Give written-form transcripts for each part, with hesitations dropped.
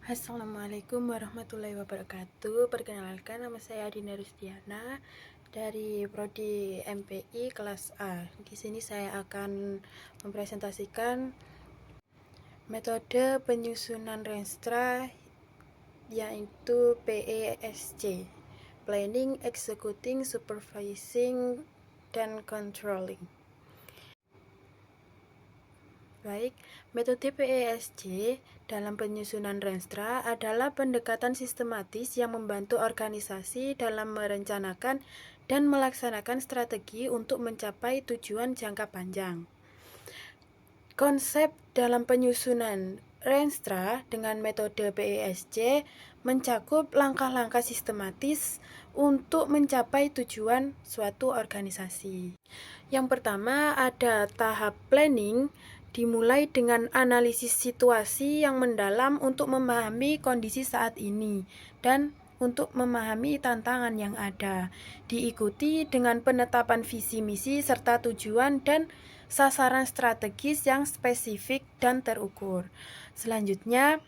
Assalamualaikum warahmatullahi wabarakatuh. Perkenalkan, nama saya Adina Rusdiana dari Prodi MPI kelas A. Di sini saya akan mempresentasikan metode penyusunan renstra, yaitu PESC, Planning, Executing, Supervising, dan Controlling. Baik, metode PESC dalam penyusunan renstra adalah pendekatan sistematis yang membantu organisasi dalam merencanakan dan melaksanakan strategi untuk mencapai tujuan jangka panjang. Konsep dalam penyusunan renstra dengan metode PESC mencakup langkah-langkah sistematis untuk mencapai tujuan suatu organisasi. Yang pertama ada tahap planning, dimulai dengan analisis situasi yang mendalam untuk memahami kondisi saat ini dan untuk memahami tantangan yang ada. Diikuti dengan penetapan visi misi serta tujuan dan sasaran strategis yang spesifik dan terukur. Selanjutnya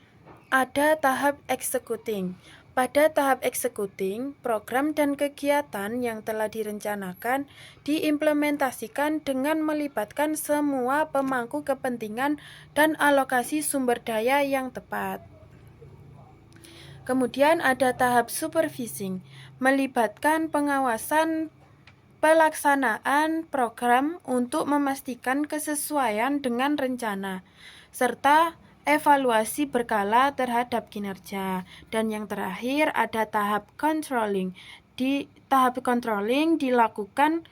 ada tahap executing. Pada tahap executing, program dan kegiatan yang telah direncanakan diimplementasikan dengan melibatkan semua pemangku kepentingan dan alokasi sumber daya yang tepat. Kemudian ada tahap supervising, melibatkan pengawasan pelaksanaan program untuk memastikan kesesuaian dengan rencana, serta evaluasi berkala terhadap kinerja. Dan yang terakhir ada tahap controlling. Di tahap controlling dilakukan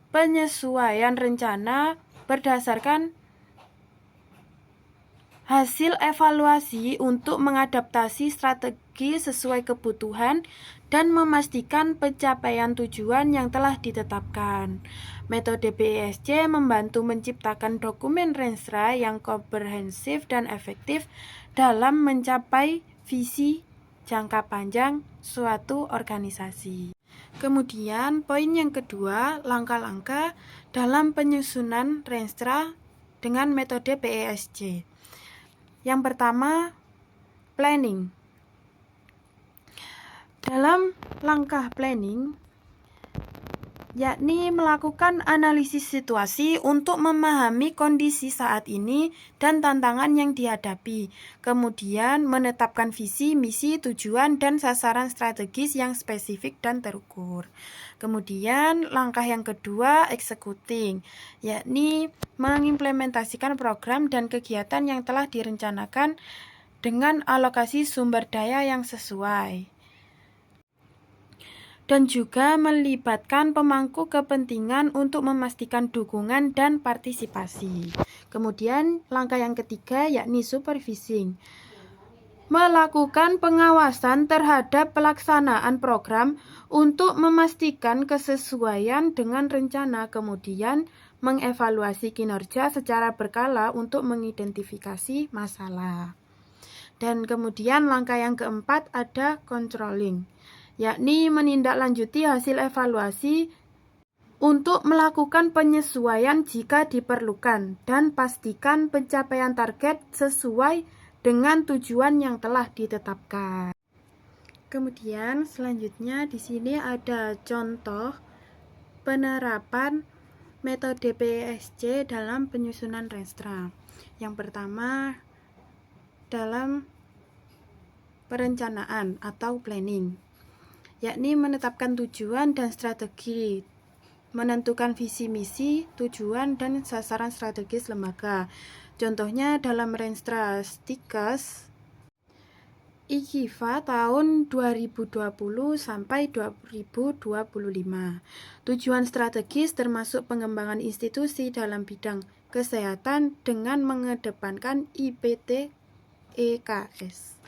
penyesuaian rencana berdasarkan hasil evaluasi untuk mengadaptasi strategi sesuai kebutuhan dan memastikan pencapaian tujuan yang telah ditetapkan. Metode PESC membantu menciptakan dokumen renstra yang komprehensif dan efektif dalam mencapai visi jangka panjang suatu organisasi. Kemudian poin yang kedua, langkah-langkah dalam penyusunan renstra dengan metode PESC. Yang pertama, planning. Dalam langkah planning, yakni melakukan analisis situasi untuk memahami kondisi saat ini dan tantangan yang dihadapi. Kemudian menetapkan visi, misi, tujuan, dan sasaran strategis yang spesifik dan terukur. Kemudian langkah yang kedua, executing, yakni mengimplementasikan program dan kegiatan yang telah direncanakan dengan alokasi sumber daya yang sesuai, dan juga melibatkan pemangku kepentingan untuk memastikan dukungan dan partisipasi. Kemudian langkah yang ketiga yakni supervising, melakukan pengawasan terhadap pelaksanaan program untuk memastikan kesesuaian dengan rencana, kemudian mengevaluasi kinerja secara berkala untuk mengidentifikasi masalah. Dan kemudian langkah yang keempat ada controlling, yakni menindaklanjuti hasil evaluasi untuk melakukan penyesuaian jika diperlukan dan pastikan pencapaian target sesuai dengan tujuan yang telah ditetapkan. Kemudian selanjutnya di sini ada contoh penerapan metode PESC dalam penyusunan renstra. Yang pertama, dalam perencanaan atau planning, yakni menetapkan tujuan dan strategi, menentukan visi misi, tujuan, dan sasaran strategis lembaga. Contohnya dalam Renstra Stikes IKIVA tahun 2020 sampai 2025. Tujuan strategis termasuk pengembangan institusi dalam bidang kesehatan dengan mengedepankan IPT EKS.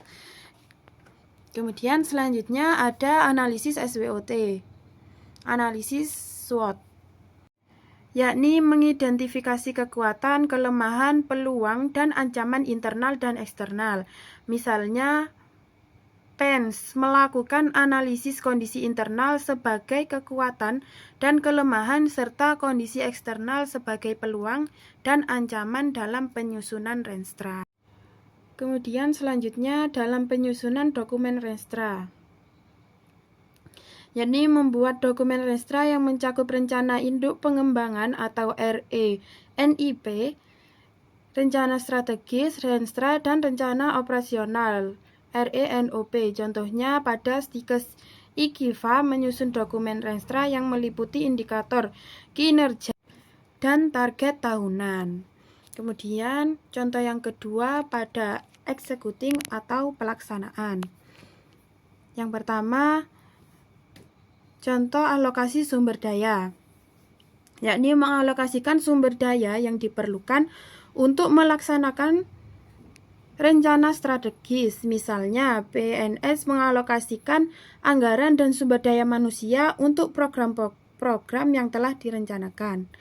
Kemudian selanjutnya ada analisis SWOT, analisis SWOT, yakni mengidentifikasi kekuatan, kelemahan, peluang, dan ancaman internal dan eksternal. Misalnya, TENS melakukan analisis kondisi internal sebagai kekuatan dan kelemahan serta kondisi eksternal sebagai peluang dan ancaman dalam penyusunan renstra. Kemudian selanjutnya dalam penyusunan dokumen Renstra, yakni membuat dokumen Renstra yang mencakup rencana induk pengembangan atau RENIP, rencana strategis Renstra, dan rencana operasional RENOP. Contohnya pada Stikes IKIFA menyusun dokumen Renstra yang meliputi indikator kinerja dan target tahunan. Kemudian contoh yang kedua pada executing atau pelaksanaan. Yang pertama, contoh alokasi sumber daya, yakni mengalokasikan sumber daya yang diperlukan untuk melaksanakan rencana strategis. Misalnya, PNS mengalokasikan anggaran dan sumber daya manusia untuk program-program yang telah direncanakan.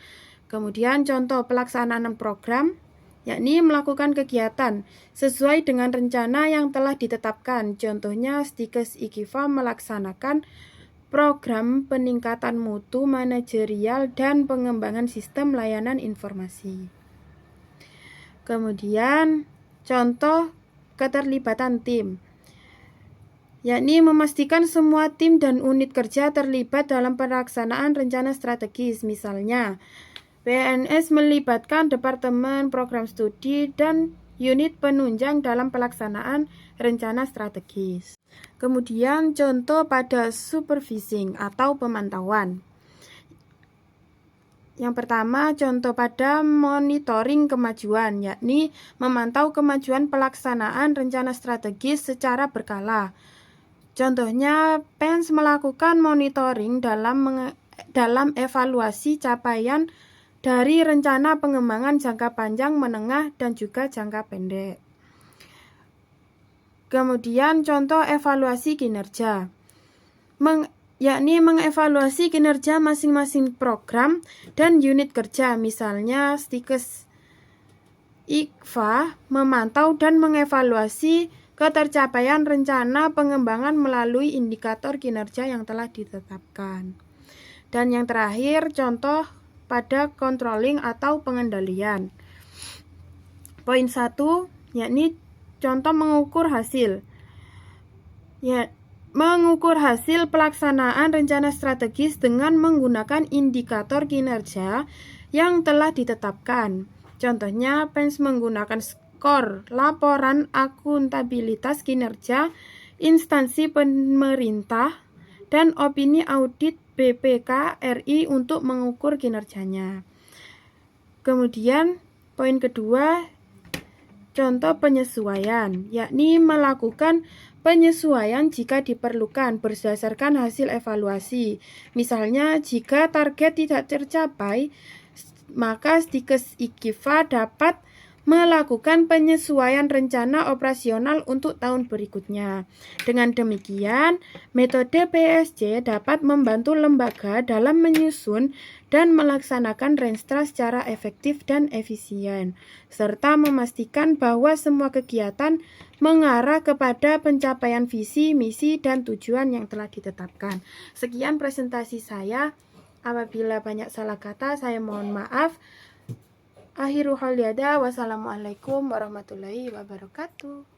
Kemudian contoh pelaksanaan program, yakni melakukan kegiatan sesuai dengan rencana yang telah ditetapkan. Contohnya Stikes IKIFA melaksanakan program peningkatan mutu manajerial dan pengembangan sistem layanan informasi. Kemudian contoh keterlibatan tim, yakni memastikan semua tim dan unit kerja terlibat dalam pelaksanaan rencana strategis. Misalnya, PNS melibatkan Departemen Program Studi dan unit penunjang dalam pelaksanaan rencana strategis. Kemudian contoh pada supervising atau pemantauan. Yang pertama, contoh pada monitoring kemajuan, yakni memantau kemajuan pelaksanaan rencana strategis secara berkala. Contohnya, PENS melakukan monitoring dalam evaluasi capaian dari rencana pengembangan jangka panjang, menengah, dan juga jangka pendek. Kemudian contoh evaluasi kinerja, yakni mengevaluasi kinerja masing-masing program dan unit kerja. Misalnya Stikes IKFA memantau dan mengevaluasi ketercapaian rencana pengembangan melalui indikator kinerja yang telah ditetapkan. Dan yang terakhir, contoh pada controlling atau pengendalian. Poin 1, yakni contoh mengukur hasil. Mengukur hasil pelaksanaan rencana strategis dengan menggunakan indikator kinerja yang telah ditetapkan. Contohnya, PENS menggunakan skor laporan akuntabilitas kinerja instansi pemerintah dan opini audit BPK RI untuk mengukur kinerjanya. Kemudian poin kedua, contoh penyesuaian, yakni melakukan penyesuaian jika diperlukan berdasarkan hasil evaluasi. Misalnya, jika target tidak tercapai, maka Stikes IKIFA dapat melakukan penyesuaian rencana operasional untuk tahun berikutnya. Dengan demikian, metode PSC dapat membantu lembaga dalam menyusun dan melaksanakan Renstra secara efektif dan efisien, serta memastikan bahwa semua kegiatan mengarah kepada pencapaian visi, misi, dan tujuan yang telah ditetapkan. Sekian presentasi saya. Apabila banyak salah kata, saya mohon maaf. Akhirul hal yada, wassalamualaikum warahmatullahi wabarakatuh.